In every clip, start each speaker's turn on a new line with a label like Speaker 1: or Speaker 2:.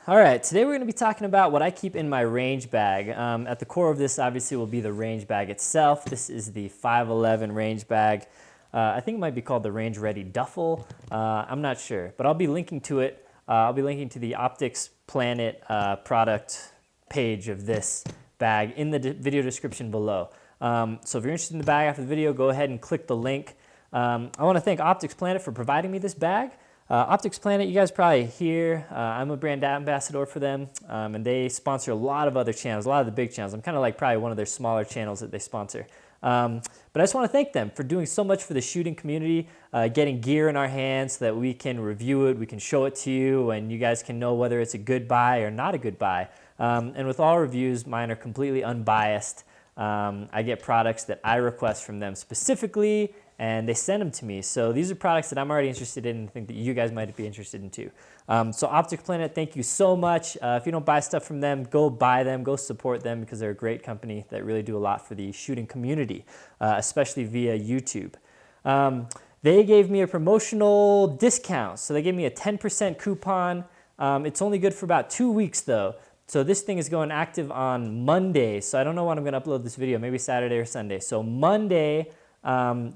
Speaker 1: All right, today we're going to be talking about what I keep in my range bag. At the core of this obviously will be the range bag itself. This is the 511 range bag. I think it might be called the Range Ready Duffel. I'm not sure, but I'll be linking to it. I'll be linking to the Optics Planet product page of this bag in the video description below. So if you're interested in the bag after the video, go ahead and click the link. I want to thank Optics Planet for providing me this bag. Optics Planet, you guys probably hear, I'm a brand ambassador for them, and they sponsor a lot of other channels, a lot of the big channels. I'm kind of like probably one of their smaller channels that they sponsor. But I just want to thank them for doing so much for the shooting community, getting gear in our hands so that we can review it, we can show it to you, and you guys can know whether it's a good buy or not a good buy. And with all reviews, mine are completely unbiased. I get products that I request from them specifically, and they send them to me. So these are products that I'm already interested in and think that you guys might be interested in too. So Optics Planet, thank you so much. If you don't buy stuff from them, go buy them, go support them because they're a great company that really do a lot for the shooting community, especially via YouTube. They gave me a promotional discount. So they gave me a 10% coupon. It's only good for about 2 weeks though. So this thing is going active on Monday. So I don't know when I'm going to upload this video, maybe Saturday or Sunday. So Monday,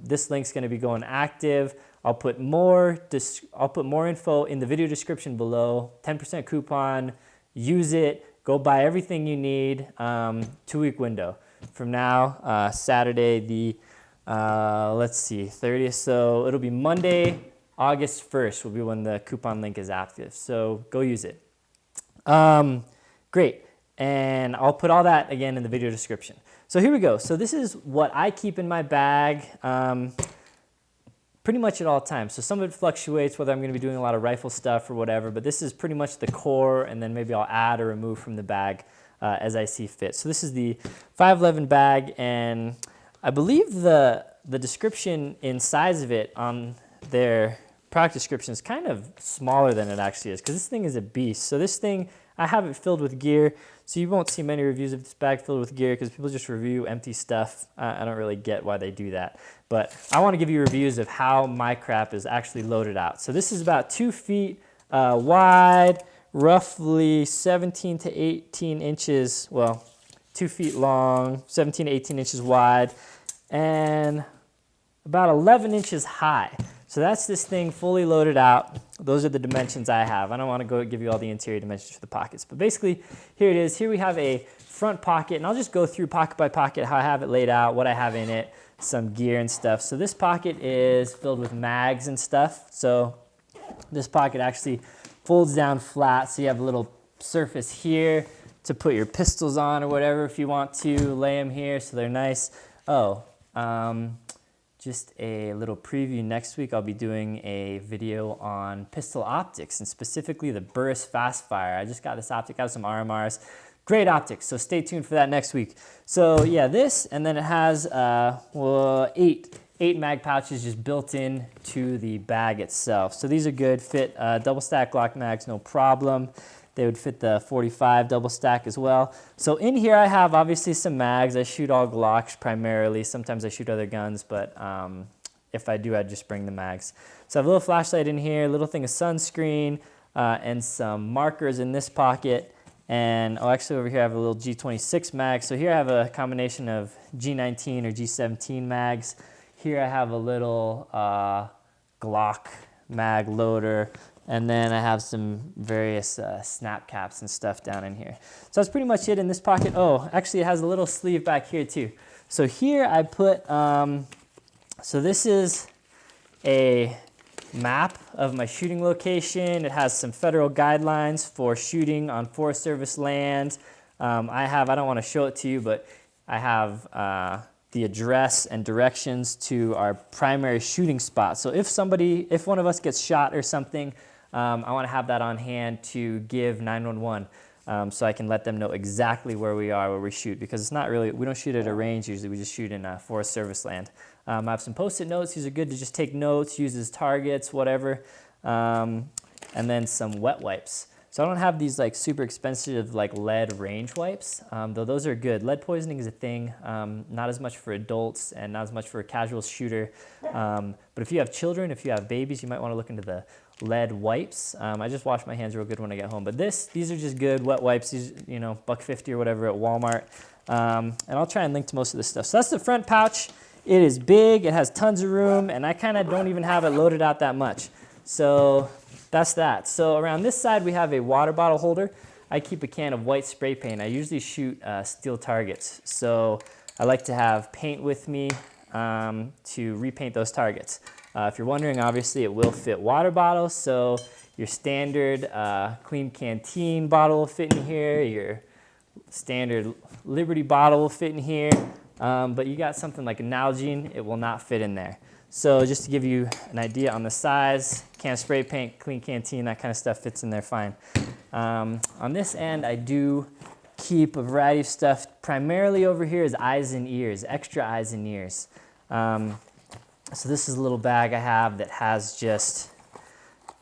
Speaker 1: this link's going to be going active. I'll put more info in the video description below. 10% coupon. Use it. Go buy everything you need. 2-week window from now. Saturday the let's see, 30th. So it'll be Monday, August 1st will be when the coupon link is active. So go use it. Great. And I'll put all that again in the video description. So here we go. So this is what I keep in my bag pretty much at all times. So some of it fluctuates whether I'm going to be doing a lot of rifle stuff or whatever, but this is pretty much the core, and then maybe I'll add or remove from the bag as I see fit. So this is the 511 bag, and I believe the description in size of it on their product description is kind of smaller than it actually is because this thing is a beast. So this thing, I have it filled with gear, so you won't see many reviews of this bag filled with gear because people just review empty stuff. I don't really get why they do that. But I want to give you reviews of how my crap is actually loaded out. So this is about 2 feet wide, roughly 17 to 18 inches, well, 2 feet long, 17 to 18 inches wide, and about 11 inches high. So that's this thing fully loaded out. Those are the dimensions I have. I don't want to go give you all the interior dimensions for the pockets, but basically here it is. Here we have a front pocket, and I'll just go through pocket by pocket how I have it laid out, what I have in it, some gear and stuff. So this pocket is filled with mags and stuff. So this pocket actually folds down flat, so you have a little surface here to put your pistols on or whatever if you want to lay them here so they're nice. Just a little preview. Next week I'll be doing a video on pistol optics and specifically the Burris Fastfire. I just got this optic out of some RMRs. Great optics, so stay tuned for that next week. So yeah, this, and then it has eight mag pouches just built in to the bag itself. So these are good, fit double stack Glock mags, no problem. They would fit the 45 double stack as well. So in here I have obviously some mags. I shoot all Glocks primarily. Sometimes I shoot other guns, but if I do, I'd just bring the mags. So I have a little flashlight in here, a little thing of sunscreen, and some markers in this pocket. And actually over here I have a little G26 mag. So here I have a combination of G19 or G17 mags. Here I have a little Glock mag loader. And then I have some various snap caps and stuff down in here. So that's pretty much it in this pocket. Oh, actually it has a little sleeve back here too. So here I put, so this is a map of my shooting location. It has some federal guidelines for shooting on Forest Service land. I don't want to show it to you, but I have the address and directions to our primary shooting spot. So if one of us gets shot or something, I want to have that on hand to give 911 so I can let them know exactly where we are, where we shoot, because it's not really, we don't shoot at a range usually, we just shoot in Forest Service land. I have some post-it notes. These are good to just take notes, use as targets, whatever, and then some wet wipes. So I don't have these like super expensive like lead range wipes, though those are good. Lead poisoning is a thing, not as much for adults and not as much for a casual shooter. But if you have children, if you have babies, you might want to look into the lead wipes. I just wash my hands real good when I get home, but these are just good wet wipes. These, you know, $1.50 or whatever at Walmart. And I'll try and link to most of this stuff. So that's the front pouch. It is big, it has tons of room, and I kind of don't even have it loaded out that much. So that's that. So around this side, we have a water bottle holder. I keep a can of white spray paint. I usually shoot steel targets. So I like to have paint with me to repaint those targets. If you're wondering, obviously it will fit water bottles. So your standard clean canteen bottle will fit in here. Your standard Liberty bottle will fit in here. But you got something like a Nalgene, it will not fit in there. So just to give you an idea on the size, can of spray paint, clean canteen, that kind of stuff fits in there fine. On this end, I do keep a variety of stuff. Primarily over here is eyes and ears, extra eyes and ears. So this is a little bag I have that has just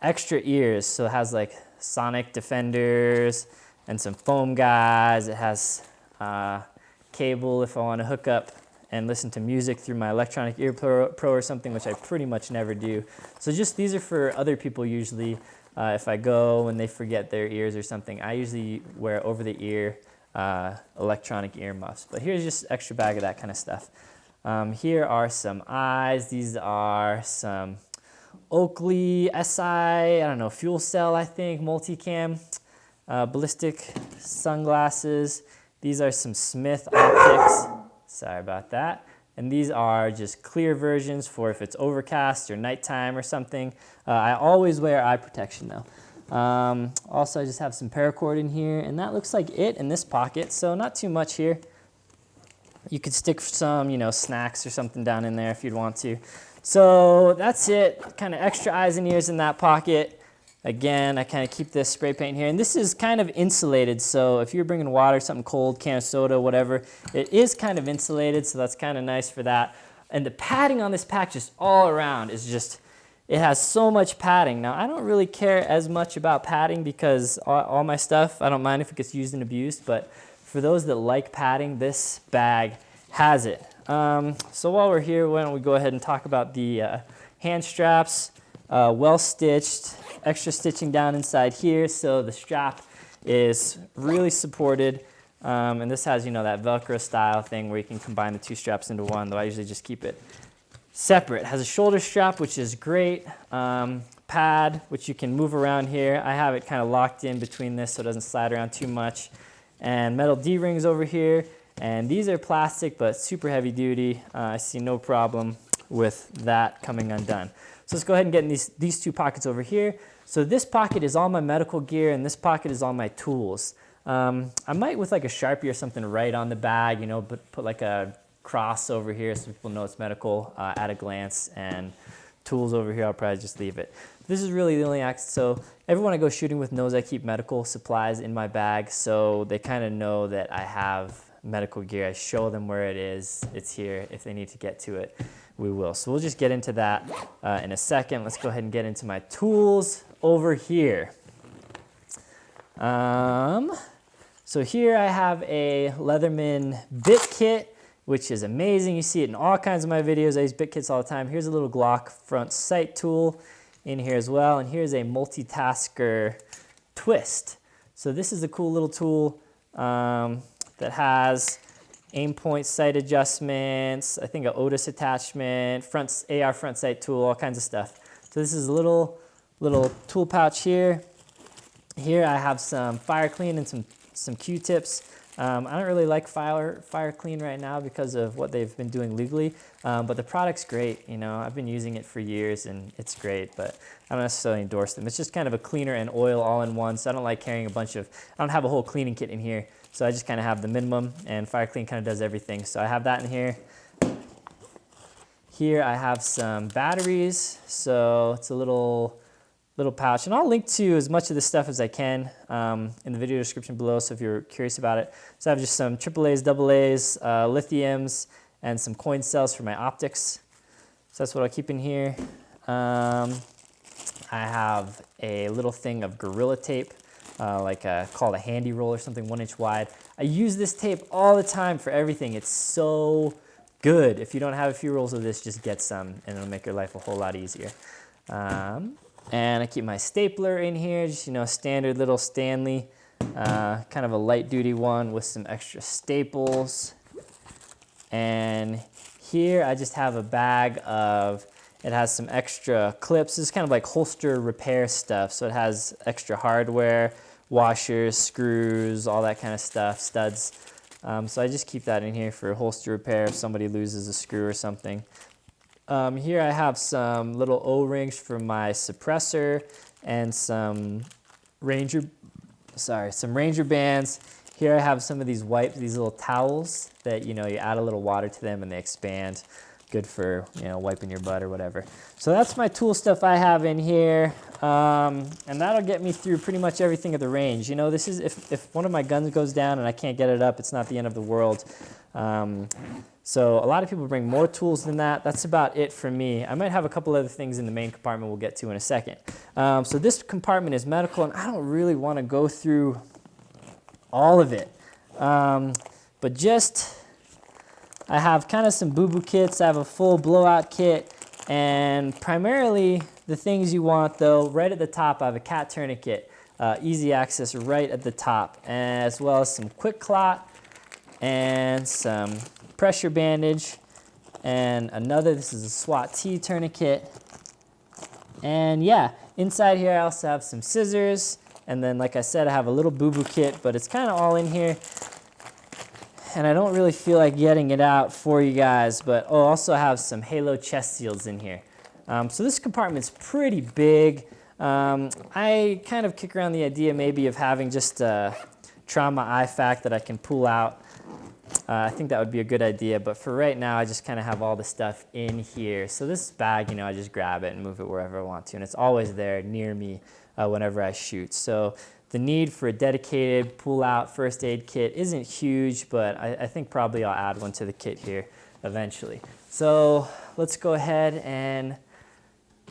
Speaker 1: extra ears. So it has like sonic defenders and some foam guys. It has cable if I want to hook up and listen to music through my electronic ear pro or something, which I pretty much never do. So just these are for other people usually. If I go and they forget their ears or something, I usually wear over the ear electronic earmuffs. But here's just extra bag of that kind of stuff. Here are some eyes. These are some Oakley SI, I don't know, fuel cell, I think, multicam, ballistic sunglasses. These are some Smith optics. Sorry about that. And these are just clear versions for if it's overcast or nighttime or something. I always wear eye protection though. Also, I just have some paracord in here, and that looks like it in this pocket, so not too much here. You could stick some, you know, snacks or something down in there if you'd want to. So that's it, kind of extra eyes and ears in that pocket. Again, I kind of keep this spray paint here, and this is kind of insulated, so if you're bringing water, something cold, can of soda, whatever, it is kind of insulated, so that's kind of nice for that. And the padding on this pack just all around is just, it has so much padding. Now, I don't really care as much about padding because all my stuff, I don't mind if it gets used and abused, but for those that like padding, this bag has it. So while we're here, why don't we go ahead and talk about the hand straps. Well stitched, extra stitching down inside here, so the strap is really supported. And this has, you know, that Velcro style thing where you can combine the two straps into one, though I usually just keep it separate. It has a shoulder strap, which is great. Pad, which you can move around here. I have it kind of locked in between this so it doesn't slide around too much. And metal D-rings over here. And these are plastic, but super heavy duty. I see no problem with that coming undone. So let's go ahead and get in these two pockets over here. So this pocket is all my medical gear, and this pocket is all my tools. I might, with like a Sharpie or something, write on the bag, you know, put like a cross over here so people know it's medical at a glance, and tools over here, I'll probably just leave it. This is really the only so everyone I go shooting with knows I keep medical supplies in my bag, so they kind of know that I have medical gear. I show them where it is. It's here. If they need to get to it, we will. So we'll just get into that in a second. Let's go ahead and get into my tools over here. So here I have a Leatherman bit kit, which is amazing. You see it in all kinds of my videos. I use bit kits all the time. Here's a little Glock front sight tool in here as well. And here's a multitasker twist. So this is a cool little tool that has aim point sight adjustments, I think an Otis attachment, AR front sight tool, all kinds of stuff. So this is a little tool pouch here. Here I have some fire clean and some Q-tips. I don't really like fire clean right now because of what they've been doing legally, but the product's great. You know, I've been using it for years and it's great, but I don't necessarily endorse them. It's just kind of a cleaner and oil all in one, so I don't like carrying I don't have a whole cleaning kit in here, so I just kind of have the minimum, and Fire Clean kind of does everything. So I have that in here. Here I have some batteries, so it's a little pouch, and I'll link to as much of this stuff as I can in the video description below, so if you're curious about it. So I have just some AAAs, AAs, lithiums, and some coin cells for my optics. So that's what I'll keep in here. I have a little thing of Gorilla Tape, called a handy roll or something, 1 inch wide. I use this tape all the time for everything. It's so good. If you don't have a few rolls of this, just get some, and it'll make your life a whole lot easier. And I keep my stapler in here, just, you know, standard little Stanley, kind of a light duty one with some extra staples. And here I just have a bag of, it has some extra clips. This is kind of like holster repair stuff. So it has extra hardware, washers, screws, all that kind of stuff, studs. So I just keep that in here for holster repair if somebody loses a screw or something. Here I have some little O-rings for my suppressor and some Ranger bands. Here I have some of these wipes, these little towels that, you know, you add a little water to them and they expand. Good for, you know, wiping your butt or whatever. So that's my tool stuff I have in here. And that'll get me through pretty much everything at the range. You know, this is, if one of my guns goes down and I can't get it up, it's not the end of the world. So a lot of people bring more tools than that. That's about it for me. I might have a couple other things in the main compartment we'll get to in a second. So this compartment is medical, and I don't really want to go through all of it. But just, I have kind of some boo-boo kits. I have a full blowout kit, and primarily the things you want though, right at the top, I have a cat tourniquet, easy access right at the top, as well as some quick clot and some pressure bandage, and another, this is a SWAT T tourniquet. And yeah, inside here I also have some scissors, and then like I said, I have a little boo-boo kit, but it's kind of all in here. And I don't really feel like getting it out for you guys, but I'll also have some Halo chest seals in here. So this compartment's pretty big. I kind of kick around the idea maybe of having just a trauma IFAK that I can pull out. I think that would be a good idea, but for right now, I just kind of have all the stuff in here. So this bag, you know, I just grab it and move it wherever I want to, and it's always there near me whenever I shoot. So the need for a dedicated pull-out first aid kit isn't huge, but I think probably I'll add one to the kit here eventually. So let's go ahead and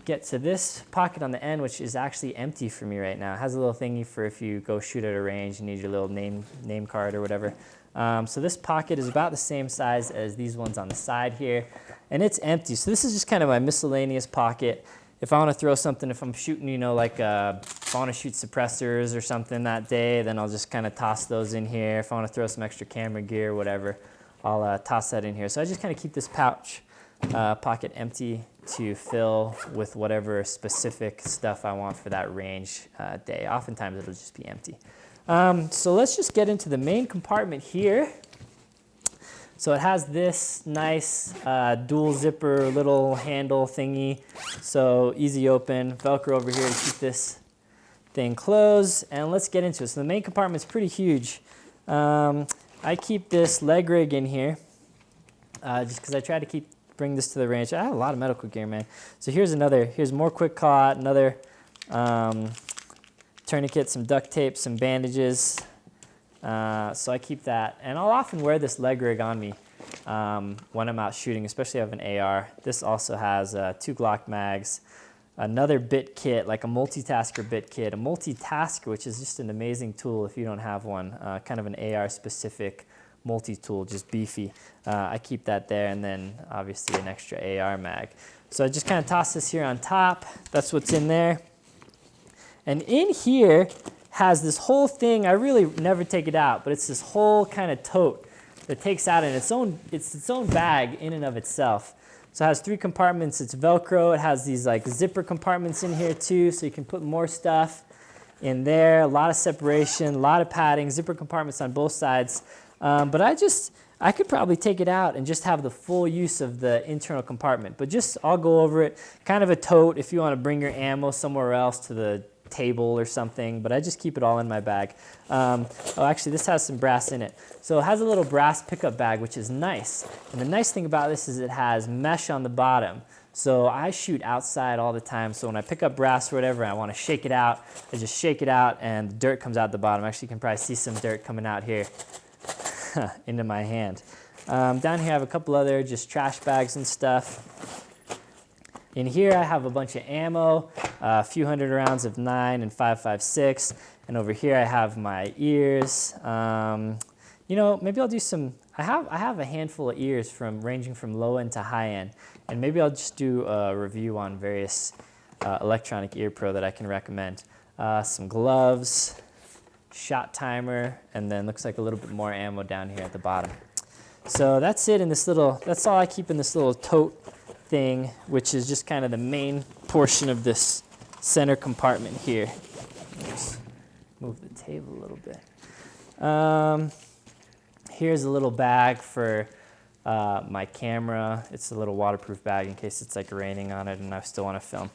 Speaker 1: get to this pocket on the end, which is actually empty for me right now. It has a little thingy for if you go shoot at a range, you need your little name card or whatever. So this pocket is about the same size as these ones on the side here, and it's empty. So this is just kind of my miscellaneous pocket. If I want to throw something, if I'm shooting, you know, like if I want to shoot suppressors or something that day, then I'll just kind of toss those in here. If I want to throw some extra camera gear or whatever, I'll toss that in here. So I just kind of keep this pocket empty to fill with whatever specific stuff I want for that range day. Oftentimes it'll just be empty. So let's just get into the main compartment here. So it has this nice dual zipper little handle thingy. So easy open, Velcro over here to keep this thing closed. And let's get into it. So the main compartment's pretty huge. I keep this leg rig in here just because I try to bring this to the range. I have a lot of medical gear, man. So here's more quick clot, another tourniquet, some duct tape, some bandages. So I keep that, and I'll often wear this leg rig on me when I'm out shooting, especially if I have an AR. This also has 2 Glock mags, another bit kit, like a multitasker bit kit, a multitasker, which is just an amazing tool if you don't have one, kind of an AR specific multi-tool, just beefy. I keep that there, and then obviously an extra AR mag. So I just kind of toss this here on top. That's what's in there. And in here has this whole thing. I really never take it out, but it's this whole kind of tote that takes out in its own bag in and of itself. So it has 3 compartments. It's Velcro. It has these like zipper compartments in here too, so you can put more stuff in there. A lot of separation, a lot of padding, zipper compartments on both sides. But I could probably take it out and just have the full use of the internal compartment. But I'll go over it. Kind of a tote if you want to bring your ammo somewhere else to the table or something, but I just keep it all in my bag. Oh, actually, this has some brass in it. So it has a little brass pickup bag, which is nice. And the nice thing about this is it has mesh on the bottom. So I shoot outside all the time. So when I pick up brass or whatever, I want to shake it out. I just shake it out and the dirt comes out the bottom. Actually, you can probably see some dirt coming out here into my hand. Down here, I have a couple other just trash bags and stuff. In here, I have a bunch of ammo, a few hundred rounds of 9 and 5.56, and over here I have my ears. You know, maybe I'll do some. I have a handful of ears ranging from low end to high end, and maybe I'll just do a review on various electronic ear pro that I can recommend. Some gloves, shot timer, and then looks like a little bit more ammo down here at the bottom. So that's it in this little, that's all I keep in this little tote thing, which is just kind of the main portion of this center compartment here. Just move the table a little bit. Here's a little bag for my camera. It's a little waterproof bag in case it's like raining on it and I still want to film.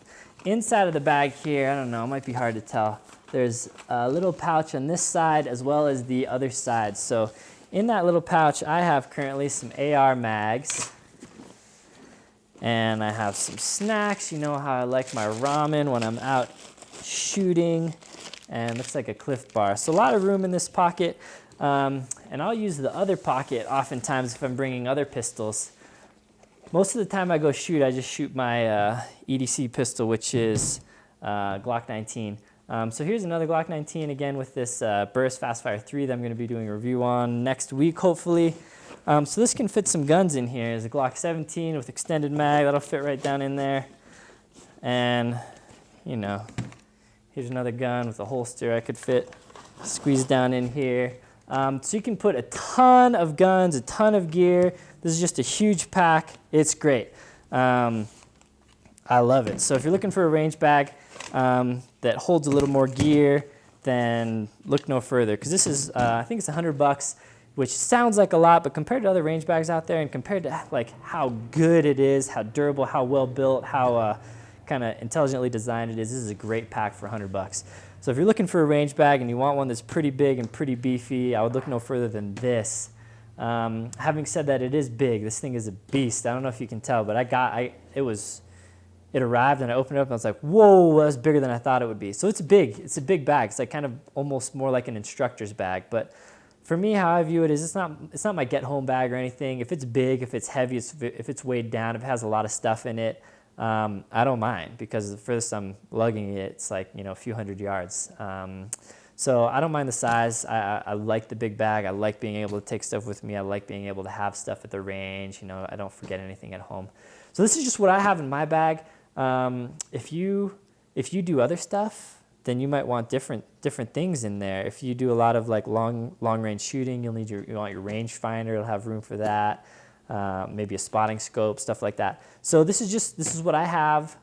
Speaker 1: Inside of the bag here, I don't know, it might be hard to tell. There's a little pouch on this side as well as the other side. So in that little pouch, I have currently some AR mags. And I have some snacks. You know how I like my ramen when I'm out shooting. And looks like a Cliff Bar. So a lot of room in this pocket. And I'll use the other pocket oftentimes if I'm bringing other pistols. Most of the time I go shoot, I just shoot my EDC pistol, which is Glock 19. So here's another Glock 19 again with this Burst Fastfire 3 that I'm going to be doing a review on next week, hopefully. So this can fit some guns in here. There's a Glock 17 with extended mag. That'll fit right down in there. And, you know, here's another gun with a holster I could fit, squeeze down in here. So you can put a ton of guns, a ton of gear. This is just a huge pack. It's great. I love it. So if you're looking for a range bag that holds a little more gear, then look no further. Because this is, I think it's $100, which sounds like a lot, but compared to other range bags out there and compared to like how good it is, how durable, how well built, how kind of intelligently designed it is, this is a great pack for $100. So if you're looking for a range bag and you want one that's pretty big and pretty beefy, I would look no further than this. Having said that, it is big. This thing is a beast. I don't know if you can tell, but it arrived and I opened it up and I was like, whoa, that's bigger than I thought it would be. So it's big. It's a big bag. It's like kind of almost more like an instructor's bag. But for me, how I view it is it's not my get-home bag or anything. If it's big, if it's heavy, if it's weighed down, if it has a lot of stuff in it, I don't mind because the furthest I'm lugging it, it's like, you know, a few hundred yards. So I don't mind the size. I like the big bag. I like being able to take stuff with me. I like being able to have stuff at the range. You know, I don't forget anything at home. So this is just what I have in my bag. If you do other stuff, then you might want different things in there. If you do a lot of like long range shooting, you want your range finder. It'll have room for that. Maybe a spotting scope, stuff like that. So this is what I have.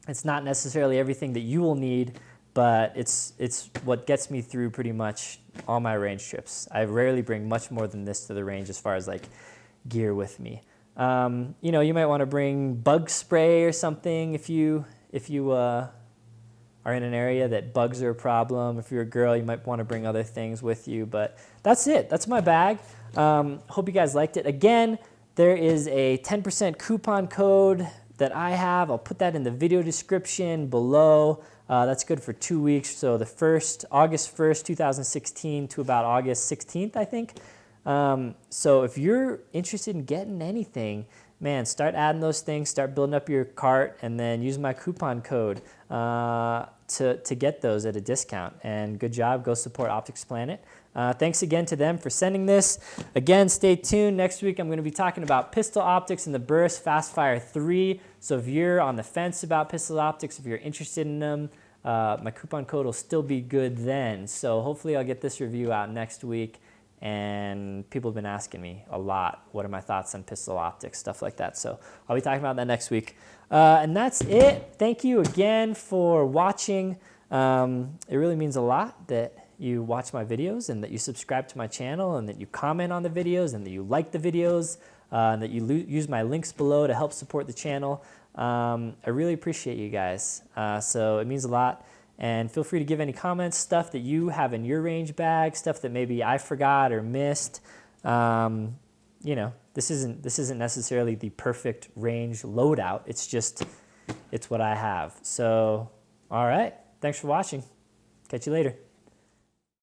Speaker 1: It's not necessarily everything that you will need, but it's what gets me through pretty much all my range trips. I rarely bring much more than this to the range as far as like gear with me. You know, you might want to bring bug spray or something if you are in an area that bugs are a problem. If you're a girl, you might want to bring other things with you. But that's it. That's my bag. Hope you guys liked it. Again, there is a 10% coupon code that I have. I'll put that in the video description below. That's good for 2 weeks. So August 1st, 2016 to about August 16th, I think. So if you're interested in getting anything, man, start adding those things, start building up your cart, and then use my coupon code to get those at a discount. And good job. Go support Optics Planet. Thanks again to them for sending this. Again, stay tuned. Next week, I'm going to be talking about pistol optics and the Burst Fastfire 3. So if you're on the fence about pistol optics, if you're interested in them, my coupon code will still be good then. So hopefully I'll get this review out next week. And people have been asking me a lot, what are my thoughts on pistol optics, stuff like that. So I'll be talking about that next week. And that's it. Thank you again for watching. It really means a lot that you watch my videos and that you subscribe to my channel and that you comment on the videos and that you like the videos and that you use my links below to help support the channel. I really appreciate you guys. So it means a lot. And feel free to give any comments, stuff that you have in your range bag, stuff that maybe I forgot or missed. You know, this isn't necessarily the perfect range loadout. It's what I have. So, all right. Thanks for watching. Catch you later.